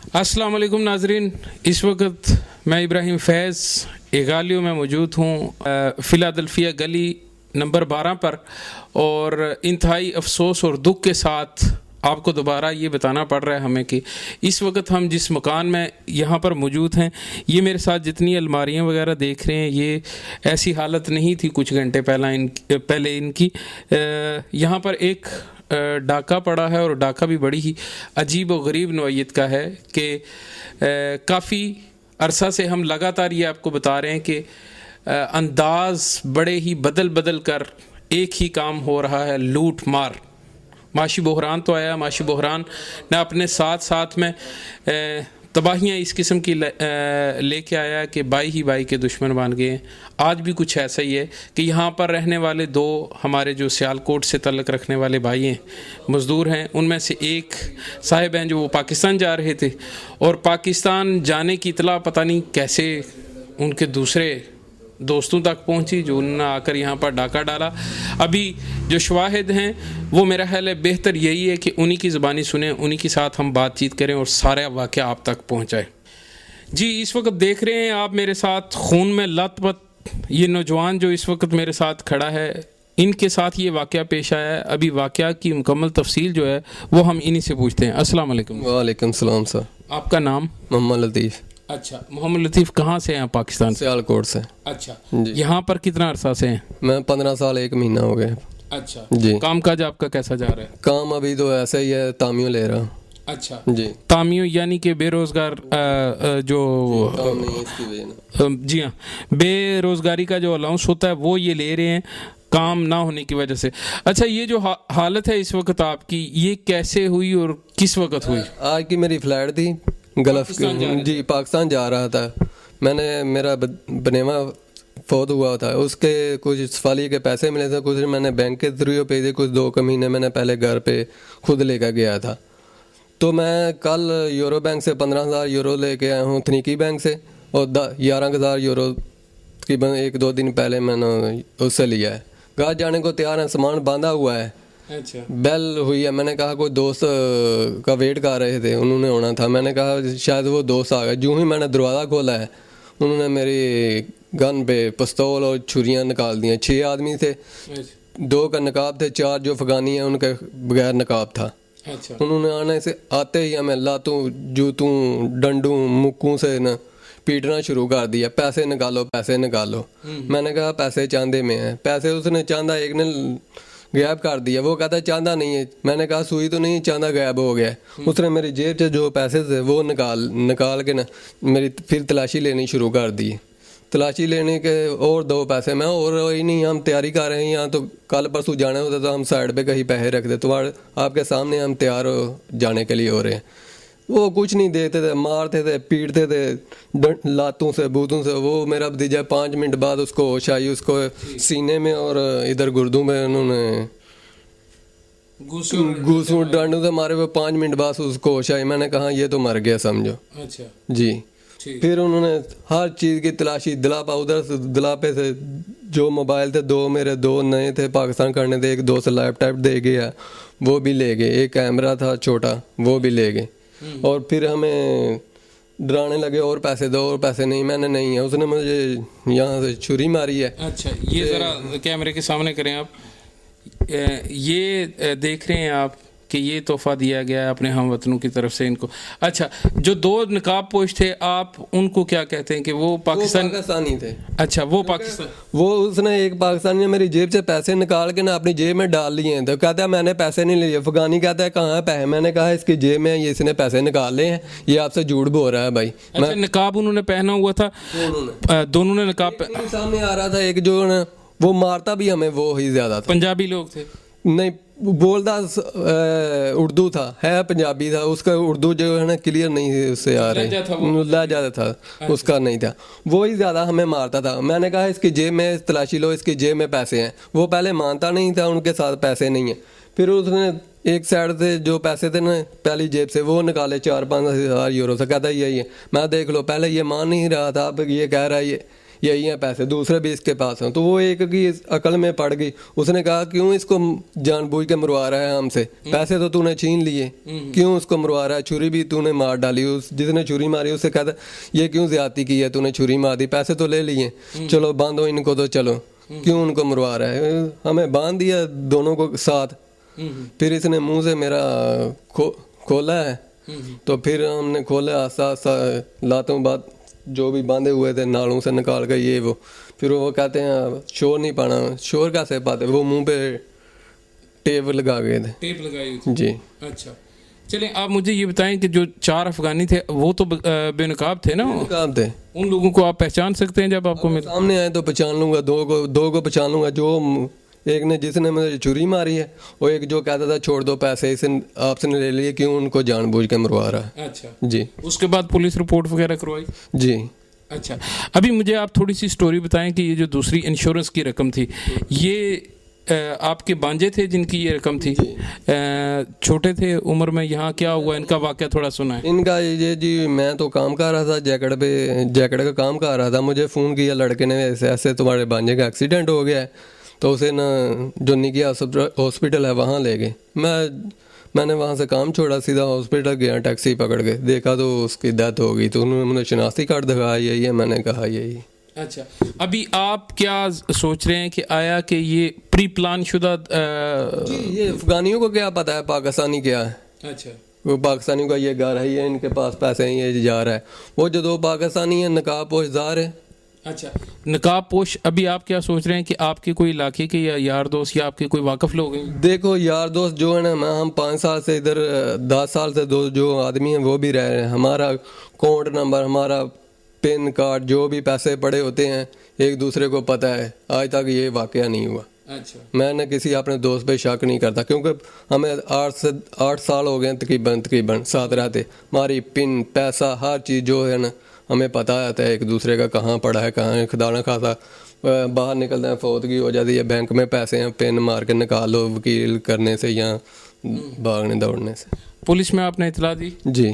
अस्सलाम वालेकुम नाजरीन, इस वक्त मैं इब्राहिम फैज़ एगालियो में मौजूद हूँ फ़िलाडेल्फिया गली नंबर 12 पर। और इंतहाई अफसोस और दुख के साथ आपको दोबारा ये बताना पड़ रहा है हमें कि इस वक्त हम जिस मकान में यहाँ पर मौजूद हैं, ये मेरे साथ जितनी अलमारियाँ वगैरह देख रहे हैं, ये ऐसी हालत नहीं थी कुछ घंटे पहले इनकी। यहाँ पर एक डाका पड़ा है और डाका भी बड़ी ही अजीब व गरीब नौइयत का है कि काफ़ी अरसा से हम लगातार ये आपको बता रहे हैं कि अंदाज बड़े ही बदल कर एक ही काम हो रहा है, लूट मार। माशी बहरान तो आया, माशी बहरान ने अपने साथ में तबाहियाँ इस किस्म की लेके आया कि भाई ही भाई के दुश्मन बन गए। आज भी कुछ ऐसा ही है कि यहाँ पर रहने वाले दो हमारे जो सियालकोट से तल्लक रखने वाले भाई हैं, मज़दूर हैं, उनमें से एक साहिब हैं जो वो पाकिस्तान जा रहे थे और पाकिस्तान जाने की इतला पता नहीं कैसे उनके दूसरे दोस्तों तक पहुंची, जो उन्होंने आकर यहाँ पर डाका डाला। अभी जो शवाहिद हैं वो मेरा ख्याल है बेहतर यही है कि उन्हीं की ज़बानी सुने, उन्हीं के साथ हम बातचीत करें और सारा वाक़या आप तक पहुँचाए। जी, इस वक्त देख रहे हैं आप मेरे साथ खून में लथपथ ये नौजवान जो इस वक्त मेरे साथ खड़ा है, इनके साथ ये वाक़या पेश आया है। अभी वाक़या की मुकम्मल तफसील जो है वो हम इन्हीं से पूछते हैं। अस्सलाम वालेकुम। वालेकुम सलाम सर। आपका नाम? मोहम्मद लतीफ़। अच्छा, मोहम्मद लतीफ़ कहाँ से हैं? पाकिस्तान से? सियालकोट से। अच्छा, यहाँ पर कितना अरसा से हैं? मैं 15 साल 1 महीना हो गए। अच्छा जी। काम काज आपका कैसा जा रहा है? काम अभी तो ऐसा ही है, तामियों ले रहा हूँ। अच्छा जी। तामियों यानी कि बेरोज़गार जो काम नहीं है इसकी वजह ना। जी हाँ, बेरोज़गारी का जो अलाउंस होता है वो ये ले रहे हैं काम ना होने की वजह से। अच्छा, ये जो हालत है इस वक्त आपकी, ये कैसे हुई और किस वक्त हुई? आज की मेरी फ़्लाइट थी गल्फ जी, पाकिस्तान जा रहा था। मेरा बनेवा फौत हुआ था, उसके कुछ सफाली के पैसे मिले थे, कुछ मैंने बैंक के थ्रू पे थे, कुछ 2 महीने मैंने पहले घर पे खुद लेकर गया था। तो मैं कल यूरो बैंक से 15,000 यूरो लेके आया हूँ, तनीकी बैंक से, और 11,000 यूरो तकरीबन 1-2 दिन पहले मैंने उससे लिया है। घर जाने को तैयार है, सामान बांधा हुआ है। अच्छा, बेल हुई है, मैंने कहा कोई दोस्त का वेट कर रहे थे, उन्होंने होना था। मैंने कहा शायद वो दोस्त आ गए। जो ही मैंने दरवाज़ा खोला है, उन्होंने मेरी गन पे पिस्तौल और छुरियाँ निकाल दी हैं। 6 आदमी थे, 2 का नकाब थे, 4 जो अफगानी हैं उनके बगैर नकाब था। अच्छा, उन्होंने आने से आते ही हमें लातों, जूतों, डंडों, मुक्कों से न पीटना शुरू कर दिया। पैसे निकालो, पैसे निकालो। मैंने कहा पैसे चांदे में हैं। पैसे उसने चांदा एक ने गायब कर दिया। वो कहता है चांदा नहीं है। मैंने कहा सुई तो नहीं, चांदा गायब हो गया। उसने मेरी जेब से जो पैसे थे वो निकाल के ना मेरी फिर तलाशी लेनी शुरू कर दी। तलाशी लेने के और 2 पैसे मैं और ही नहीं, हम तैयारी कर रहे हैं, यहाँ तो कल परसों जाना होता तो हम साइड पे कहीं पैसे रख दे, तो आपके सामने हम तैयार हो जाने के लिए हो रहे हैं। वो कुछ नहीं देते थे, मारते थे, पीटते थे लातों से, बूतों से। वो मेरा भतीजा 5 मिनट बाद उसको होश आई, उसको सीने में और इधर गुर्दों में उन्होंने घूसों डांडों से मारे हुए। 5 मिनट बाद उसको होश आई। मैंने कहा ये तो मर गया समझो। अच्छा जी। फिर उन्होंने हर चीज़ की तलाशी, दिलापा उधर से दिलापे से जो मोबाइल थे 2 मेरे 2 नए थे पाकिस्तान करने थे, एक दोस्त लैपटॉप दे गया, वो भी ले गए। एक कैमरा था छोटा, वो भी ले गए। और फिर हमें डराने लगे और पैसे दो, और पैसे नहीं। मैंने नहीं है। उसने मुझे यहाँ से छुरी मारी है। अच्छा, ये ज़रा कैमरे के सामने करें आप। ये देख रहे हैं आप कि ये तोहफा दिया गया है अपने हम वतनों की तरफ से इनको। अच्छा, जो 2 नकाब पोश थे, आप उनको क्या कहते हैं कि वो पाकिस्तानी थे? अच्छा, वो पाकिस्तान। वो उसने एक पाकिस्तानी ने मेरी जेब से पैसे निकाल के ना अपनी जेब में डाल लिए हैं। तो कहता है मैंने पैसे नहीं लिए। अफगानी कहता है कहाँ है पैसे? मैंने कहा इसकी जेब में, ये इसने पैसे निकाल लिए हैं, ये आपसे झूठ बोल रहा है भाई। अच्छा, नकाब उन्होंने पहना हुआ था? दोनों ने नकाब। सामने आ रहा था एक जो ना, वो मारता भी हमें वो ही ज्यादा था। पंजाबी लोग थे? नहीं, बोलता उर्दू था, है पंजाबी था। उसका उर्दू जो है ना क्लियर नहीं उससे आ रही, लहजा था उसका नहीं था। वो ही ज़्यादा हमें मारता था। मैंने कहा इसकी जेब में तलाशी लो, इसकी जेब में पैसे हैं। वो पहले मानता नहीं था, उनके साथ पैसे नहीं हैं। फिर उसने एक साइड से जो पैसे थे ना पहली जेब से, वो निकाले 4-5 हज़ार यूरो से। कहता यही है। मैं देख लो, पहले ये मान नहीं रहा था, अब ये कह रहा है यही हैं पैसे, दूसरे भी इसके पास हैं। तो वो एक की अकल में पड़ गई, उसने कहा क्यों इसको जानबूझ के मरवा रहा है हमसे, पैसे तो तूने छीन लिए, क्यों उसको मरवा रहा है, छुरी भी तूने मार डाली, उस जिसने छुरी मारी उससे कहता ये क्यों ज्यादती की है, तूने छुरी मार दी, पैसे तो ले लिए, चलो बांधो इनको तो चलो, क्यों उनको मरवा रहा है। हमें बांध दिया दोनों को साथ, फिर इसने मुंह से मेरा खोला है, तो फिर हमने खोला, आस्ता आस्ता लातों बात जो भी बांधे हुए थे नालों से निकाल कर ये वो, फिर वो कहते हैं शोर नहीं पाना, शोर कैसे पाते, वो मुंह पे टेप लगा गए थे। टेप लगाई हुई थी। जी। अच्छा, चलें आप मुझे ये बताएं कि जो 4 अफगानी थे वो तो बेनकाब थे ना, नकाब थे। उन लोगों को आप पहचान सकते हैं जब आपको मिले? सामने आए तो पहचान लूंगा, दो को पहचान लूंगा, जो एक ने जिसने मुझे छुरी मारी है, और एक जो कहता था छोड़ दो पैसे इसे आपसे ले लिए, क्यों उनको जानबूझ के मरवा रहा है। अच्छा जी। उसके बाद पुलिस रिपोर्ट वगैरह करवाई? जी। अच्छा, अभी मुझे आप थोड़ी सी स्टोरी बताएं कि ये जो दूसरी इंश्योरेंस की रकम थी, ये आपके बांजे थे जिनकी ये रकम थी, छोटे थे उम्र में, यहाँ क्या हुआ इनका वाक़या थोड़ा सुना है? इनका ये जी, मैं तो काम कर रहा था जैकेट का काम कर रहा था, मुझे फ़ोन किया लड़के ने, ऐसे ऐसे तुम्हारे बांजे का एक्सीडेंट हो गया है, तो उसे ना जो निकिया हॉस्पिटल है वहाँ ले गए। मैंने वहाँ से काम छोड़ा, सीधा हॉस्पिटल गया, टैक्सी पकड़ के देखा तो उसकी डेथ हो गई, तो उन्होंने मुझे शनाख्ती कार्ड दिखाया, यही है, मैंने कहा यही। अच्छा, अभी आप क्या सोच रहे हैं कि आया कि ये प्री प्लान शुदा ये अफगानियों को क्या पता है पाकिस्तानी क्या है। अच्छा, वो पाकिस्तानियों का ये घर है, ये इनके पास पैसे हैं, ये जा रहा है, वो जो 2 पाकिस्तानी हैं नकाब पोशदार है। अच्छा, नकाब पोश, अभी आप क्या सोच रहे हैं कि आपके कोई इलाके के या यार दोस्त या आपके कोई वाकफ लोग हैं? देखो यार दोस्त जो है ना, हम 5 साल से इधर, 10 साल से जो आदमी हैं वो भी रह रहे हैं, हमारा अकाउंट नंबर, हमारा पिन कार्ड, जो भी पैसे पड़े होते हैं एक दूसरे को पता है, आज तक ये वाकया नहीं हुआ। अच्छा, मैंने किसी अपने दोस्त पे शक नहीं करता, क्योंकि हमें 8 साल हो गए तकरीबन साथ रहते, हमारी पिन, पैसा, हर चीज़ जो है ना हमें पता आता है एक दूसरे का, कहाँ पड़ा है, कहाँ खुदा ना खासा बाहर निकलते हैं फौतगी हो जाती है, बैंक में पैसे हैं, पिन मार के निकालो वकील करने से या भागने दौड़ने से। पुलिस में आपने इतला दी? जी।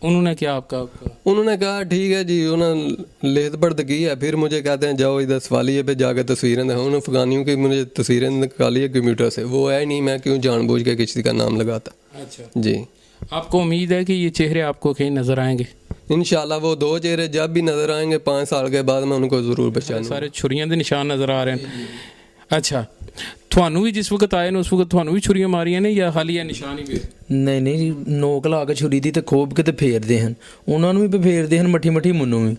उन्होंने क्या आपका उन्होंने कहा ठीक है जी, उन्होंने लेत पड़त की है, फिर मुझे कहते हैं जाओ इधर सवालिए पे जाकर तस्वीरें दिखाओ, उन अफगानियों की मुझे तस्वीरें निकाली है कंप्यूटर से, वो है नहीं, मैं क्यों जानबूझ के किसी का नाम लगाता। अच्छा जी। आपको उम्मीद है कि ये चेहरे आपको कहीं नजर आएंगे? इंशाल्लाह वो 2 चेहरे जब भी नजर आएंगे 5 साल के बाद मैं उनको जरूर पहचानूंगा। सारे छुरियां ਦੇ ਨਿਸ਼ਾਨ ਨਜ਼ਰ ਆ ਰਹੇ ਹਨ। ਅੱਛਾ, ਤੁਹਾਨੂੰ ਵੀ ਜਿਸ ਵਕਤ ਆਏ ਨੇ ਉਸ ਵਕਤ ਤੁਹਾਨੂੰ ਵੀ ਛੁਰੀਆਂ ਮਾਰੀਆਂ ਨੇ ਜਾਂ ਖਾਲੀ ਇਹ ਨਿਸ਼ਾਨ ਹੀ ਵੇ? ਨਹੀਂ ਨਹੀਂ ਜੀ, ਨੋਕ ਲਾ ਕੇ ਛੁਰੀ ਦੀ ਤੇ ਖੋਬ ਕੇ ਤੇ ਫੇਰਦੇ ਹਨ, ਉਹਨਾਂ ਨੂੰ ਵੀ ਫੇਰਦੇ ਹਨ, ਮੱਠੀ ਮੱਠੀ ਮੁੰਨੂੰ ਵੀ।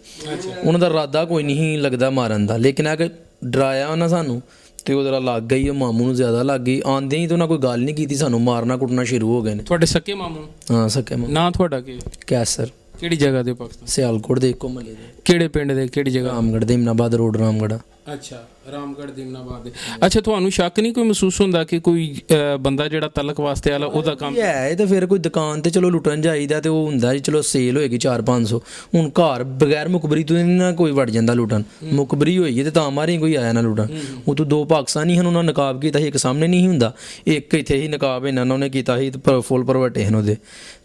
ਉਹਨਾਂ ਦਾ ਇਰਾਦਾ ਕੋਈ ਨਹੀਂ ਲੱਗਦਾ ਮਾਰਨ ਦਾ, ਲੇਕਿਨ ਆ ਕਿ ਡਰਾਇਆ ਉਹਨਾਂ ਸਾਨੂੰ ਤੇ ਉਹ ਜਰਾ ਲੱਗ ਗਈ, ਉਹ ਮਾਮੂ ਨੂੰ ਜ਼ਿਆਦਾ ਲੱਗ ਗਈ, ਆਉਂਦੇ ਹੀ ਤਾਂ ਉਹਨਾਂ ਕੋਈ ਗੱਲ ਨਹੀਂ ਕੀਤੀ, ਸਾਨੂੰ ਮਾਰਨਾ ਕੁੱਟਣਾ ਸ਼ੁਰੂ ਹੋ ਗਏ ਨੇ। ਤੁਹਾਡੇ ਸੱਕੇ ਮਾਮੂ? ਹਾਂ ਸੱਕੇ ਮਾਮੂ। ਨਾਂ ਤੁਹਾਡਾ ਕੀ? ਕੈਸਰ। ਕਿਹੜੀ ਜਗ੍ਹਾ ਦੇ ਪਾਕਿਸਤਾਨ? ਸਿਆਲਕੋਟ ਦੇ ਇੱਕੋ ਮਹੱਲੇ ਦੇ। ਕਿਹੜੇ ਪਿੰਡ ਦੇ, ਕਿਹੜੀ ਜਗ੍ਹਾ? ਰਾਮਗੜ੍ਹ ਦੇ, ਇਮਨਾਬਾਦ ਰੋਡ, ਰਾਮਗੜ੍ਹ। ਅੱਛਾ, ਰਾਮਗੜ੍ਹ ਦਿਮਨਾਬਾਦ ਦੇ। ਅੱਛਾ, ਤੁਹਾਨੂੰ ਸ਼ੱਕ ਨਹੀਂ ਕੋਈ ਮਹਿਸੂਸ ਹੁੰਦਾ ਕਿ ਕੋਈ ਬੰਦਾ ਜਿਹੜਾ ਤਲਕ ਵਾਸਤੇ ਵਾਲਾ ਉਹਦਾ ਕੰਮ ਹੈ ਤੇ ਫਿਰ ਕੋਈ ਦੁਕਾਨ ਤੇ ਚਲੋ ਲੁੱਟਣ ਜਾਈਦਾ ਤੇ ਉਹ ਹੁੰਦਾ ਜੀ ਚਲੋ ਸੇਲ ਹੋਏਗੀ 400-500, ਹੁਣ ਘਰ ਬਗੈਰ ਮੁਖਬਰੀ ਤੋਂ ਨਾ ਕੋਈ ਵੜ ਜਾਂਦਾ ਲੁੱਟਣ, ਮੁਖਬਰੀ ਹੋਈ ਤੇ ਤਾਂ ਮਾਰੇ ਕੋਈ ਆਇਆ ਨਾ ਲੁੱਟਣ। ਉਹ ਤੋਂ 2 ਪਾਕਿਸਤਾਨੀ ਹਨ, ਉਹਨਾਂ ਨਕਾਬ ਕੀਤਾ ਸੀ, ਇੱਕ ਸਾਹਮਣੇ ਨਹੀਂ ਹੁੰਦਾ, ਇੱਕ ਇੱਥੇ ਹੀ ਨਕਾਬ ਇਹਨਾਂ ਨੇ ਕੀਤਾ ਸੀ, ਫੁੱਲ ਪਰਵਟੇ ਹਨ ਉਹਦੇ,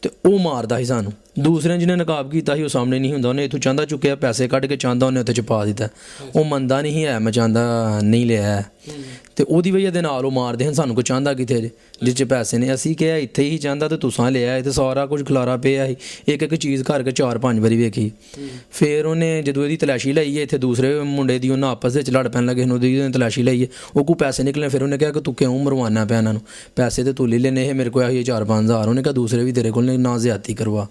ਤੇ ਉਹ ਮਾਰਦਾ ਸੀ ਸਾਨੂੰ। ਦੂਸਰੇ ਜਿਹਨੇ ਨਕਾਬ ਕੀਤਾ ਸੀ ਉਹ ਸਾਹਮਣੇ ਨਹੀਂ ਹੁੰਦਾ, ਉਹਨੇ ਇੱਥੋਂ ਚਾਂਦਾ ਚੁੱਕਿਆ, ਪੈਸੇ ਕੱਢ ਕੇ ਚਾਂਦਾ ਉਹਨੇ ਉੱਥੇ ਛੁਪਾ ਦਿੱਤਾ, ਉਹ ਮੰਨਦਾ ਨਹੀਂ ਹੈ ਮੈਂ ਚਾਂਦਾ ਨਹੀਂ ਲਿਆ, ਤੇ ਉਹਦੀ ਵਜ੍ਹਾ ਦੇ ਨਾਲ ਉਹ ਮਾਰਦੇ ਹਨ ਸਾਨੂੰ। ਕੋਈ ਚਾਹੁੰਦਾ ਕਿੱਥੇ ਜਿਸ 'ਚ ਪੈਸੇ ਨੇ, ਅਸੀਂ ਕਿਹਾ ਇੱਥੇ ਹੀ ਚਾਹੁੰਦਾ ਤੇ ਤੁਸਾਂ ਲਿਆ, ਤੇ ਸਾਰਾ ਕੁਝ ਖਿਲਾਰਾ ਪਿਆ ਸੀ, ਇੱਕ ਇੱਕ ਚੀਜ਼ ਕਰਕੇ 4-5 ਵਾਰੀ ਵੇਖੀ। ਫਿਰ ਉਹਨੇ ਜਦੋਂ ਇਹਦੀ ਤਲਾਸ਼ੀ ਲਈ ਹੈ, ਇੱਥੇ ਦੂਸਰੇ ਮੁੰਡੇ ਦੀ ਉਹਨਾਂ ਆਪਸ ਵਿੱਚ ਲੜ ਪੈਣ ਲੱਗੇ, ਉਹਦੀ ਤਲਾਸ਼ੀ ਲਈ ਹੈ, ਉਹ ਕੋਈ ਪੈਸੇ ਨਿਕਲੇ, ਫਿਰ ਉਹਨੇ ਕਿਹਾ ਕਿ ਤੂੰ ਕਿਉਂ ਮਰਵਾਨਾ ਪਿਆ ਇਹਨਾਂ ਨੂੰ, ਪੈਸੇ ਤੇ ਤੂੰ ਲੈ ਲੈਣੇ, ਇਹ ਮੇਰੇ ਕੋਲ ਆਹੀ 4-5 ਹਜ਼ਾਰ, ਉਹਨੇ ਕਿਹਾ ਦੂਸਰੇ ਵੀ ਤੇਰੇ ਕੋਲ ਨੇ, ਨਾ ਜ਼ਿਆਦਤੀ ਕਰਵਾ।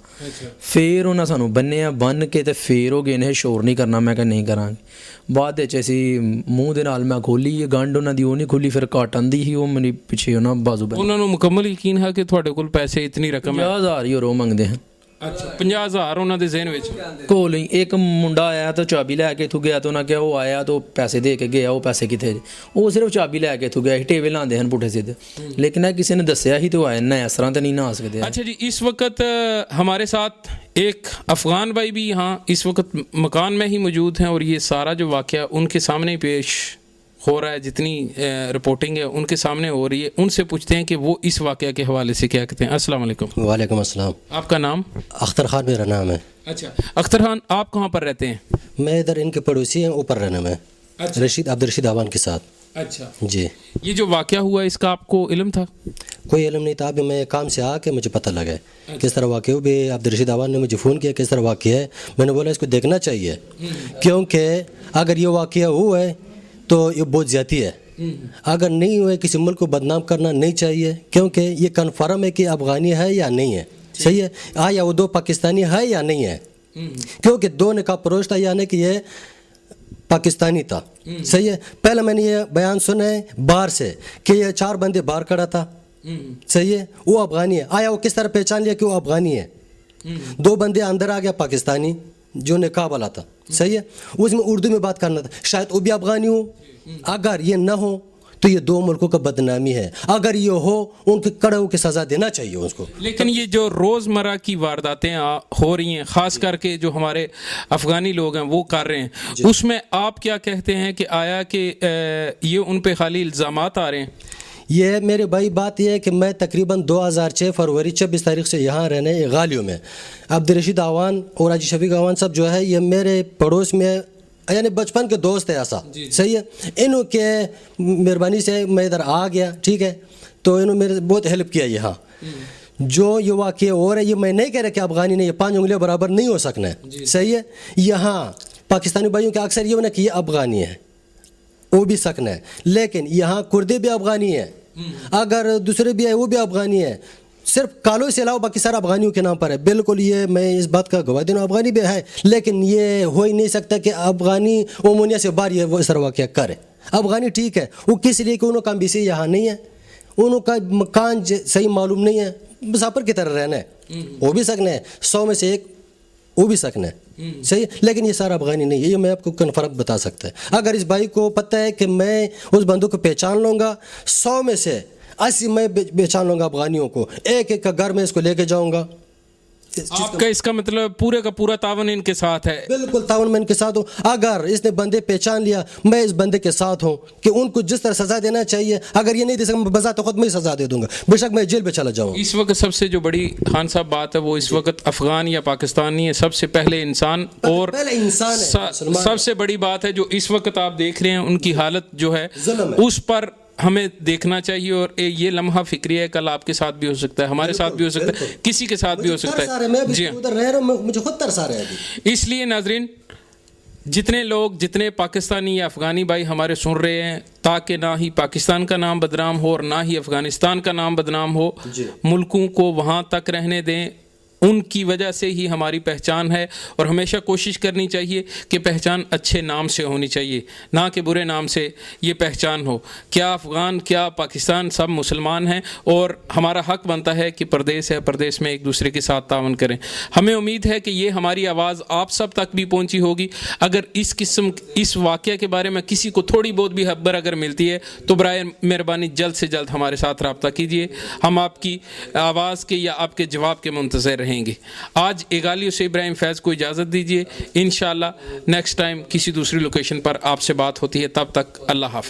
ਫਿਰ ਉਹਨਾਂ ਸਾਨੂੰ ਬੰਨ੍ਹ ਕੇ ਤੇ ਫਿਰ ਉਹ ਗਏ ਨੇ ਸ਼ੋਰ ਨਹੀਂ ਕਰਨਾ, ਮੈਂ ਕਿਹਾ ਨਹੀਂ ਕਰਾਂਗੇ। ਬਾਅਦ ਵਿੱਚ ਅਸੀਂ ਮੂੰਹ ਦੇ ਨਾਲ ਮੈਂ ਖੋਲੀ ਗੰਢ ਉਹਨਾਂ ਦੀ, ਉਹ ਨਹੀਂ ਖੋਲੀ, ਫਿਰ ਘੱਟ ਆਉਂਦੀ ਸੀ, ਉਹ ਮੇਰੇ ਪਿੱਛੇ ਉਹਨਾਂ ਬਾਜ਼ੂ ਪੈ। ਉਹਨਾਂ ਨੂੰ ਮੁਕੰਮਲ ਯਕੀਨ ਹੈ ਕਿ ਤੁਹਾਡੇ ਕੋਲ ਪੈਸੇ ਇਤਨੀ ਰਕਮ ਹੈ? 50,000 ਹੀ ਉਹ ਮੰਗਦੇ ਹਨ। ਅੱਛਾ, 50,000 ਉਹਨਾਂ ਦੇ ਜ਼ਿਹਨ ਵਿੱਚ ਕੋਲ ਹੀ ਇੱਕ ਮੁੰਡਾ ਆਇਆ ਤਾਂ ਚਾਬੀ ਲੈ ਕੇ ਇੱਥੋਂ ਗਿਆ, ਤਾਂ ਉਹਨਾਂ ਕਿਹਾ ਉਹ ਆਇਆ ਤਾਂ ਪੈਸੇ ਦੇ ਕੇ ਗਿਆ, ਉਹ ਪੈਸੇ ਕਿੱਥੇ? ਉਹ ਸਿਰਫ ਚਾਬੀ ਲੈ ਕੇ ਇੱਥੋਂ ਗਿਆ ਸੀ, ਟੇਬਲ ਲਾਉਂਦੇ ਹਨ ਪੁੱਠੇ ਸਿੱਧੇ, ਲੇਕਿन ਇਹ ਕਿਸੇ ਨੇ ਦੱਸਿਆ ਹੀ तो आए ना, इस तरह तो नहीं ना आ सकते। अच्छा जी, इस वक्त हमारे साथ एक अफ़गान भाई भी यहाँ इस वक्त मकान में ही मौजूद हैं और ये सारा जो वाक़या उनके सामने पेश ہو رہا ہے, جتنی رپورٹنگ ہے ان کے سامنے ہو رہی ہے, ان سے پوچھتے ہیں کہ وہ اس واقعہ کے حوالے سے کیا کہتے ہیں. السلام علیکم. وعلیکم السلام. آپ کا نام؟ اختر خان میرا نام ہے. اچھا اختر خان, آپ کہاں پر رہتے ہیں؟ میں ادھر ان کے پڑوسی ہیں, اوپر رہنا میں رشید عبدالرشید آوان کے ساتھ. اچھا, جی. یہ جو واقعہ ہوا اس کا آپ کو علم تھا؟ کوئی علم نہیں تھا, ابھی میں کام سے آ کے مجھے پتہ لگا ہے کس طرح واقعہ ہو. بھی عبدالرشید آوان نے مجھے فون کیا کس طرح واقعہ ہے, میں نے بولا اس کو دیکھنا چاہیے, کیونکہ اگر یہ واقعہ ہوا ہے تو یہ بہت زیادتی ہے. اگر نہیں ہوئے کسی ملک کو بدنام کرنا نہیں چاہیے, کیونکہ یہ کنفرم ہے کہ افغانی ہے یا نہیں ہے. صحیح ہے, آیا وہ دو پاکستانی ہے یا نہیں ہے, کیونکہ دو نکاح پروش تھا, یعنی کہ یہ پاکستانی تھا. صحیح ہے, پہلے میں نے یہ بیان سنا ہے باہر سے کہ یہ 4 بندے باہر کھڑا تھا. صحیح ہے, وہ افغانی ہے. آیا وہ کس طرح پہچان لیا کہ وہ افغانی ہے؟ 2 بندے اندر آ گیا پاکستانی جو نکاح والا تھا. صحیح ہے, اس میں اردو میں بات کرنا تھا, شاید وہ بھی افغانی ہو. اگر یہ نہ ہو تو یہ 2 ملکوں کا بدنامی ہے. اگر یہ ہو ان کے کڑے ہو کے سزا دینا چاہیے اس کو. لیکن یہ جو روزمرہ کی وارداتیں ہو رہی ہیں, خاص کر کے جو ہمارے افغانی لوگ ہیں وہ کر رہے ہیں, اس میں آپ کیا کہتے ہیں کہ آیا کہ یہ ان پہ خالی الزامات آ رہے ہیں؟ یہ میرے بھائی بات یہ ہے کہ میں تقریباً 2006 فروری 26 تاریخ سے یہاں رہنے غالیوں میں. عبدالرشید آوان اور حاجی شفیق آوان صاحب جو ہے یہ میرے پڑوس میں یعنی بچپن کے دوست ہے ایسا. صحیح ہے, انہوں کے مہربانی سے میں ادھر آ گیا. ٹھیک ہے, تو انہوں میرے بہت ہیلپ کیا یہاں. جو یہ واقعہ ہو رہا ہے, یہ میں نہیں کہہ رہا کہ افغانی نہیں, یہ 5 انگلیاں برابر نہیں ہو سکنا ہے. صحیح ہے, یہاں پاکستانی بھائیوں کے اکثر یہ ہونا کہ یہ افغانی ہے, وہ بھی سکنا ہے, لیکن یہاں کردے بھی افغانی ہیں, اگر دوسرے بھی ہیں وہ بھی افغانی ہیں. صرف کالوں سے علاوہ باقی سارا افغانیوں کے نام پر ہے. بالکل یہ میں اس بات کا گواہ دوں, افغانی بھی ہے, لیکن یہ ہو ہی نہیں سکتا کہ افغانی عمومیہ سے باہر یہ وہ اس طرح واقعہ کرے. افغانی ٹھیک ہے, وہ کس لیے کہ انہوں کا امبیسی یہاں نہیں ہے, انہوں کا مکان صحیح معلوم نہیں ہے, مسافر کی طرح رہنا ہے, وہ بھی سکنا ہے, 100 میں سے 1 وہ بھی سکنا ہے. صحیح, لیکن یہ سارا افغانی نہیں ہے, یہ میں آپ کو کنفرم بتا سکتا ہے. اگر اس بھائی کو پتہ ہے کہ میں اس بندوں کو پہچان لوں گا, 100 میں سے 80 میں پہچان لوں گا افغانیوں کو, ایک ایک کا گھر میں اس کو لے کے جاؤں گا. آپ کا اس کا مطلب پورے کا پورا تعاون ان کے ساتھ ہے؟ بالکل تعاون میں ان کے ساتھ ہوں. اگر اس نے بندے پہچان لیا, میں اس بندے کے ساتھ ہوں کہ ان کو جس طرح سزا دینا چاہیے. اگر یہ نہیں دے سکتا, میں بذات خود میں سزا دے دوں گا, بے شک میں جیل پہ چلا جاؤں. اس وقت سب سے جو بڑی خان صاحب بات ہے وہ اس وقت افغان یا پاکستانی ہے, سب سے پہلے انسان. اور سب سے بڑی بات ہے جو اس وقت آپ دیکھ رہے ہیں ان کی حالت جو ہے اس پر ہمیں دیکھنا چاہیے. اور یہ لمحہ فکری ہے, کل آپ کے ساتھ بھی ہو سکتا ہے, ہمارے ساتھ بھی ہو سکتا ہے, کسی کے ساتھ بھی ہو سکتا ہے. جی مجھے خود ترس آ رہا ہے. اس لیے ناظرین, جتنے لوگ جتنے پاکستانی یا افغانی بھائی ہمارے سن رہے ہیں, تاکہ نہ ہی پاکستان کا نام بدنام ہو اور نہ ہی افغانستان کا نام بدنام ہو, ملکوں کو وہاں تک رہنے دیں. ان کی وجہ سے ہی ہماری پہچان ہے, اور ہمیشہ کوشش کرنی چاہیے کہ پہچان اچھے نام سے ہونی چاہیے, نہ کہ برے نام سے یہ پہچان ہو. کیا افغان کیا پاکستان, سب مسلمان ہیں, اور ہمارا حق بنتا ہے کہ پردیس ہے, پردیس میں ایک دوسرے کے ساتھ تعاون کریں. ہمیں امید ہے کہ یہ ہماری آواز آپ سب تک بھی پہنچی ہوگی. اگر اس واقعہ کے بارے میں کسی کو تھوڑی بہت بھی خبر اگر ملتی ہے تو برائے مہربانی جلد سے جلد ہمارے ساتھ رابطہ کیجیے. ہم آپ کی آواز کے یا آپ کے جواب کے منتظر رہیں گے. آج ایگالیو سے ابراہیم فیض کو اجازت دیجیے. انشاءاللہ نیکسٹ ٹائم کسی دوسری لوکیشن پر آپ سے بات ہوتی ہے. تب تک اللہ حافظ.